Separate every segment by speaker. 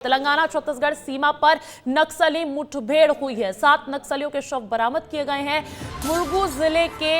Speaker 1: तेलंगाना छत्तीसगढ़ सीमा पर नक्सली मुठभेड़ हुई है। 7 नक्सलियों के शव बरामद किए गए हैं। मुलुगु जिले के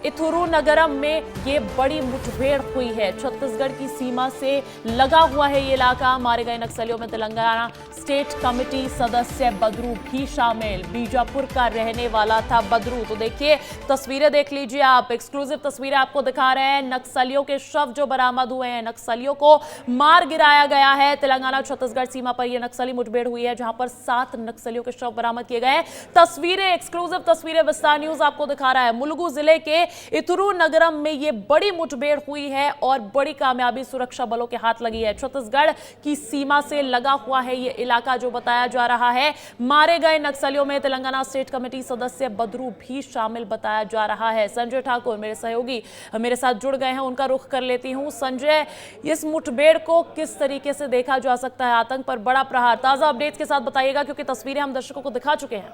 Speaker 1: इथुरु नगरम में ये बड़ी मुठभेड़ हुई है। छत्तीसगढ़ की सीमा से लगा हुआ है ये इलाका। मारे गए नक्सलियों में तेलंगाना स्टेट कमेटी सदस्य बदरू भी शामिल। बीजापुर का रहने वाला था बदरू। तो देखिए तस्वीरें देख लीजिए आप, एक्सक्लूसिव तस्वीरें आपको दिखा रहे हैं। नक्सलियों के शव जो बरामद हुए हैं, नक्सलियों को मार गिराया गया है। तेलंगाना छत्तीसगढ़ सीमा पर यह नक्सली मुठभेड़ हुई है, जहां पर 7 नक्सलियों के शव बरामद किए गए हैं। तस्वीरें, एक्सक्लूसिव तस्वीरें विस्तार न्यूज आपको दिखा रहा है। मुलुगु जिले के इथुरु नगरम में यह बड़ी मुठभेड़ हुई है और बड़ी कामयाबी सुरक्षा बलों के हाथ लगी है। छत्तीसगढ़ की सीमा से लगा हुआ है यह इलाका जो बताया जा रहा है। मारे गए नक्सलियों में तेलंगाना स्टेट कमेटी सदस्य बदरू भी शामिल बताया जा रहा है। संजय ठाकुर मेरे सहयोगी मेरे साथ जुड़ गए हैं, उनका रुख कर लेती हूं। संजय, इस मुठभेड़ को किस तरीके से देखा जा सकता है? आतंक पर बड़ा प्रहार, ताजा अपडेट्स के साथ बताइएगा क्योंकि तस्वीरें हम दर्शकों को दिखा चुके हैं।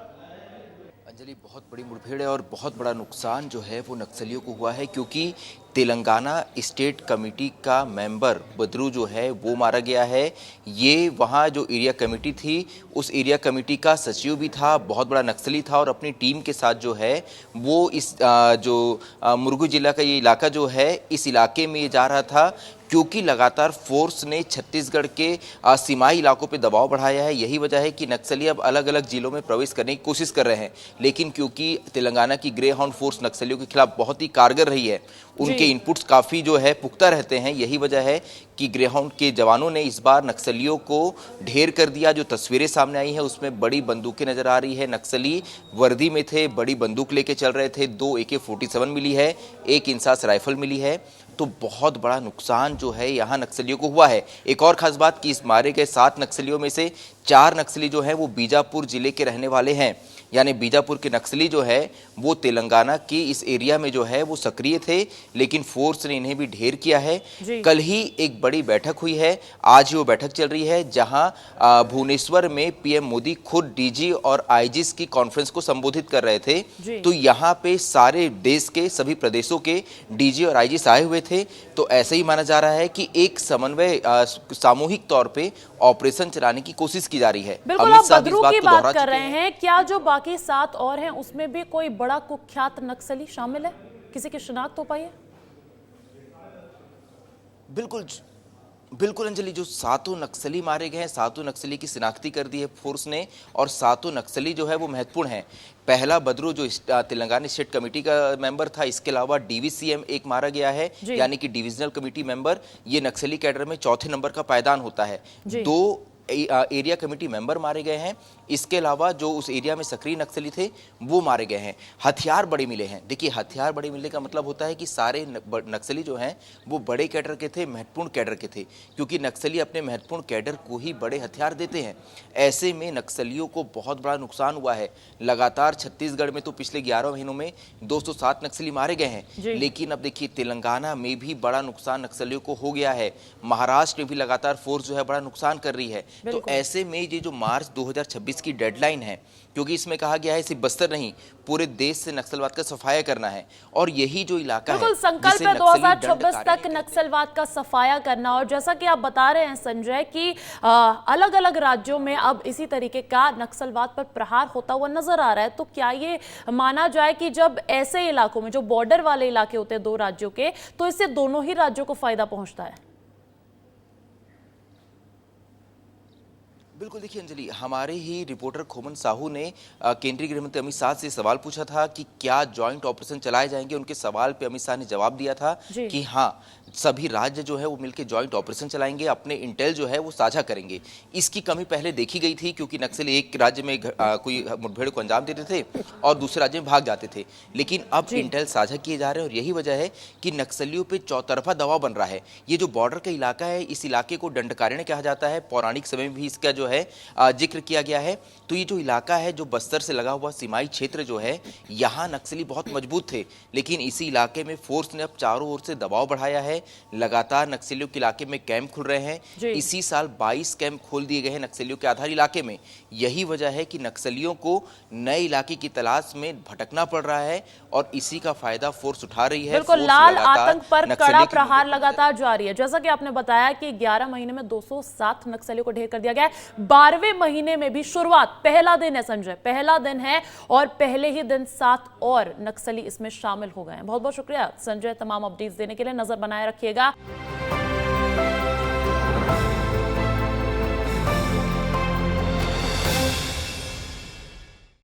Speaker 2: अंजलि, बहुत बड़ी मुठभेड़ है और बहुत बड़ा नुकसान जो है वो नक्सलियों को हुआ है, क्योंकि तेलंगाना स्टेट कमेटी का मेंबर बदरू जो है वो मारा गया है। ये वहाँ जो एरिया कमेटी थी उस एरिया कमेटी का सचिव भी था, बहुत बड़ा नक्सली था और अपनी टीम के साथ जो है वो इस मुलुगु जिला का ये इलाका जो है इस इलाके में ये जा रहा था, क्योंकि लगातार फोर्स ने छत्तीसगढ़ के सीमाई इलाकों पे दबाव बढ़ाया है। यही वजह है कि नक्सली अब अलग अलग जिलों में प्रवेश करने की कोशिश कर रहे हैं, लेकिन क्योंकि तेलंगाना की ग्रे हाउंड फोर्स नक्सलियों के खिलाफ बहुत ही कारगर रही है, उनके इनपुट्स काफ़ी जो है पुख्ता रहते हैं। यही वजह है कि ग्रे हाउंड के जवानों ने इस बार नक्सलियों को ढेर कर दिया। जो तस्वीरें सामने आई हैं उसमें बड़ी बंदूकें नजर आ रही है। नक्सली वर्दी में थे, बड़ी बंदूक लेके चल रहे थे। 2 AK-47 मिली है, 1 इंसास राइफल मिली है। तो बहुत बड़ा नुकसान जो है यहाँ नक्सलियों को हुआ है। एक और खास बात कि इस मारे गए 7 नक्सलियों में से 4 नक्सली जो हैं वो बीजापुर जिले के रहने वाले हैं, यानी बीजापुर के नक्सली जो है वो तेलंगाना की इस एरिया में जो है वो सक्रिय थे, लेकिन फोर्स ने इन्हें भी ढेर किया है। कल ही एक बड़ी बैठक हुई है, आज ही वो बैठक चल रही है, जहां भुवनेश्वर में पीएम मोदी खुद डीजी और आईजीस की कॉन्फ्रेंस को संबोधित कर रहे थे। तो यहाँ पे सारे देश के सभी प्रदेशों के डीजी और आईजीस आए हुए थे। तो ऐसे ही माना जा रहा है कि एक समन्वय सामूहिक तौर पे ऑपरेशन चलाने की कोशिश की जा रही है।
Speaker 1: बिल्कुल, आप बदरू की बात कर रहे हैं, क्या जो बाकी 7 और हैं उसमें भी कोई बड़ा कुख्यात नक्सली शामिल है? किसी की शिनाख्त हो पाई है?
Speaker 2: बिल्कुल बिल्कुल अंजलि, जो 7 नक्सली मारे गए हैं, 7 नक्सली की शिनाख्ती कर दी है फोर्स ने और 7 नक्सली जो है वो महत्वपूर्ण है। पहला बदरू जो तेलंगाना स्टेट कमेटी का मेंबर था, इसके अलावा DVCM एक मारा गया है, यानी कि डिविजनल कमेटी मेंबर। ये नक्सली कैडर में 4थे नंबर का पायदान होता है। 2 एरिया कमेटी मेंबर मारे गए हैं। इसके अलावा जो उस एरिया में सक्रिय नक्सली थे वो मारे गए हैं। हथियार बड़े मिले हैं। देखिए, हथियार बड़े मिलने का मतलब होता है कि सारे नक्सली जो हैं वो बड़े कैडर के थे, महत्वपूर्ण कैडर के थे, क्योंकि नक्सली अपने महत्वपूर्ण कैडर को ही बड़े हथियार देते हैं। ऐसे में नक्सलियों को बहुत बड़ा नुकसान हुआ है। लगातार छत्तीसगढ़ में तो पिछले 11 महीनों में 207 नक्सली मारे गए हैं, लेकिन अब देखिए तेलंगाना में भी बड़ा नुकसान नक्सलियों को हो गया है। महाराष्ट्र में भी लगातार फोर्स जो है बड़ा नुकसान कर रही है। तो ऐसे में ये जो मार्च 2026 की डेडलाइन है, क्योंकि इसमें कहा गया है सिर्फ बस्तर नहीं पूरे देश से नक्सलवाद का सफाया करना है, और यही जो इलाका है
Speaker 1: संकल्प है 2026 तक नक्सलवाद का सफाया करना। और जैसा कि आप बता रहे हैं संजय कि अलग अलग राज्यों में अब इसी तरीके का नक्सलवाद पर प्रहार होता हुआ नजर आ रहा है, तो क्या ये माना जाए कि जब ऐसे इलाकों में जो बॉर्डर वाले इलाके होते हैं 2 राज्यों के, तो इससे दोनों ही राज्यों को फायदा पहुंचता है?
Speaker 2: बिल्कुल, देखिए अंजलि, हमारे ही रिपोर्टर खोमन साहू ने केंद्रीय गृह मंत्री अमित शाह से सवाल पूछा था कि क्या जॉइंट ऑपरेशन चलाए जाएंगे। उनके सवाल पे अमित शाह ने जवाब दिया था कि हाँ, सभी राज्य जो है वो मिलकर जॉइंट ऑपरेशन चलाएंगे, अपने इंटेल जो है वो साझा करेंगे। इसकी कमी पहले देखी गई थी, क्योंकि नक्सली एक राज्य में कोई मुठभेड़ को अंजाम देते थे और दूसरे राज्य में भाग जाते थे, लेकिन अब इंटेल साझा किए जा रहे हैं। और यही वजह है कि नक्सलियों पे चौतरफा दबाव बन रहा है। ये जो बॉर्डर का इलाका है, इस इलाके को दंडकारण्य कहा जाता है। पौराणिक समय में भी इसका जो है जिक्र किया गया है। तो ये जो इलाका है, जो बस्तर से लगा हुआ सीमाई क्षेत्र जो है, यहाँ नक्सली बहुत मजबूत थे, लेकिन इसी इलाके में फोर्स ने अब चारों ओर से दबाव बढ़ाया है। लगातार नक्सलियों के इलाके में कैंप खुल रहे हैं। इसी साल 22 कैंप खोल दिए गए हैं नक्सलियों के आधार इलाके में। यही वजह है कि नक्सलियों को नए इलाके की तलाश में भटकना पड़ रहा है और इसी का फायदा फोर्स उठा रही है।
Speaker 1: बिल्कुल, लाल आतंक पर कड़ा प्रहार लगातार जारी है। जैसा कि आपने बताया कि 11 महीने में 207 नक्सलियों को ढेर कर दिया गया है। 12वें महीने में भी शुरुआत, पहला दिन है संजय, पहला दिन है और पहले ही दिन 7 और नक्सली इसमें शामिल हो गए हैं। बहुत बहुत शुक्रिया संजय तमाम अपडेट्स देने के लिए। नजर बनाए रखिएगा।